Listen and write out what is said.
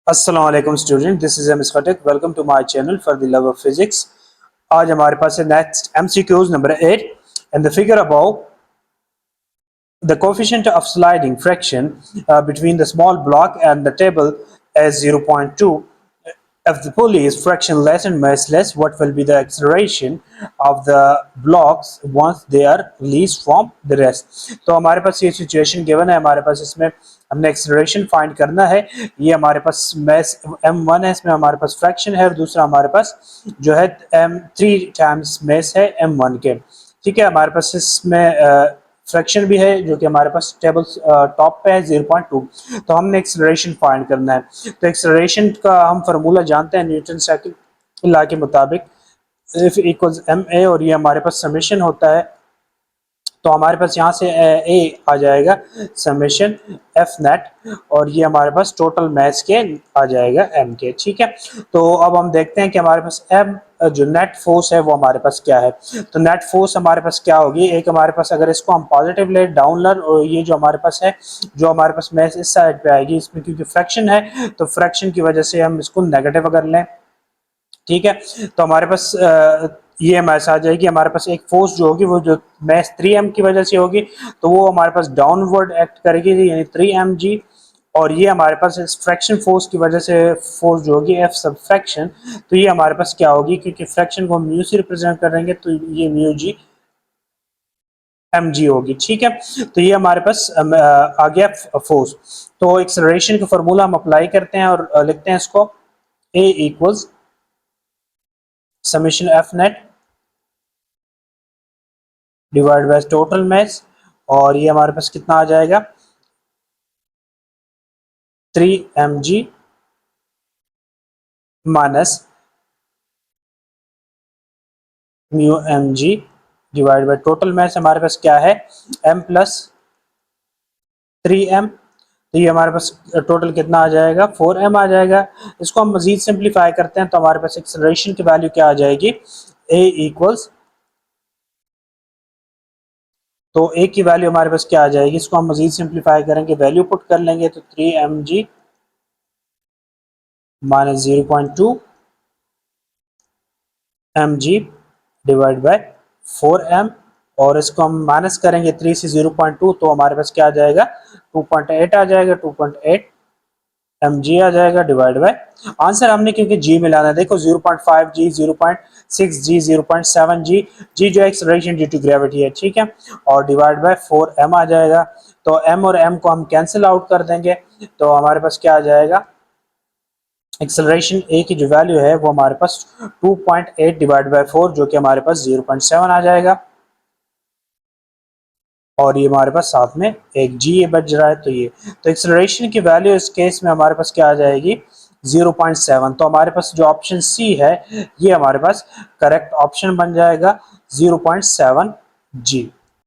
अस्सलाम student, this is M Khatak. Welcome to my channel for the love of physics. आज हमारे पास है next MCQs number 8 and the figure about the coefficient of sliding friction between the small block and the table as 0.2. If the pulley is frictionless and massless, what will be the acceleration of the blocks once they are released from the rest? तो हमारे पास ये situation given है, हमारे पास इसमें हमने acceleration find करना है। ये हमारे पास मैस m1 है, इसमें हमारे पास फ्रैक्शन है, और दूसरा हमारे पास जो है m3 टाइम्स मैस है m1 के। ठीक है, हमारे पास इसमें फ्रैक्शन भी है जो कि हमारे पास टेबल टॉप पे है 0.2। तो हमने एक्सेलरेशन फाइंड करना है। तो एक्सेलरेशन का हम फार्मूला जानते हैं न्यूटन सेकंड लॉ के मुताबिक, इफ इक्वल्स एम ए, और ये हमारे पास समेशन होता है। तो हमारे पास यहाँ से ए आ जाएगा समेशन एफ नेट, और ये हमारे पास टोटल मैस के आ जाएगा एम के। ठीक है, तो अब हम देखते हैं कि हमारे पास एम जो नेट फोर्स है वो हमारे पास क्या है। तो नेट फोर्स हमारे पास क्या होगी, एक हमारे पास अगर इसको हम पॉजिटिव ले डाउनलर, और ये जो हमारे पास है, जो हमारे पास मैस इस साइड पे आएगी, इसमें क्योंकि फ्रैक्शन है तो फ्रैक्शन की वजह से हम इसको नेगेटिव अगर लें, ठीक है, तो हमारे पास ये मैस आ जाएगी। हमारे पास एक फोर्स जो होगी वो जो मैस 3m की वजह से होगी, तो वो हमारे पास डाउनवर्ड एक्ट करेगी, यानी 3mg। और ये हमारे पास इस फ्रैक्शन फोर्स की वजह से फोर्स जो होगी एफ सब फ्रैक्शन, तो ये हमारे पास क्या होगी, क्योंकि फ्रैक्शन को हम म्यू से रिप्रेजेंट करेंगे तो ये म्यू जी mg होगी। ठीक है, तो ये हमारे पास आ गया फोर्स। तो एक्सेलरेशन का फॉर्मूला हम अप्लाई करते हैं और लिखते हैं इसको, A equals summation F net divide by total mass, और ये हमारे पास कितना आ जाएगा 3mg minus mu mg divide by total mass. हमारे पास क्या है m प्लस 3m, तो ये हमारे पास टोटल कितना आ जाएगा 4m आ जाएगा। इसको हम मजीद सिंप्लीफाई करते हैं तो हमारे पास एक्सेलरेशन की वैल्यू क्या आ जाएगी, a इक्वल्स, तो ए की वैल्यू हमारे पास क्या आ जाएगी, इसको हम मजीद सिंप्लीफाई करेंगे, वैल्यू पुट कर लेंगे तो 3mg minus 0.2 mg divide bye 4m, और इसको हम माइनस करेंगे 3 से 0.2, तो हमारे पास क्या आ जाएगा 2.8 आ जाएगा, 2.8 mg आ जाएगा डिवाइड बाय, आंसर हमने क्योंकि g मिलाना है, देखो 0.5 g, 0.6 g, 0.7 g, g जो एक्सेलरेशन ड्यू टू ग्रेविटी है। ठीक है, और डिवाइड बाय 4m आ जाएगा, तो m और m को हम कैंसिल आउट कर देंगे, तो हमारे पास क्या आ जाएगा, एक्सेलरेशन a की जो वैल्यू है वो हमारे पास 2.8 डिवाइड बाय 4, जो कि हमारे पास 0.7 आ जाएगा, और ये हमारे पास साथ में एक जी ये बच रहा है। तो ये तो एक्सेलरेशन की वैल्यू इस केस में हमारे पास क्या आ जाएगी 0.7। तो हमारे पास जो ऑप्शन सी है ये हमारे पास करेक्ट ऑप्शन बन जाएगा 0.7 जी।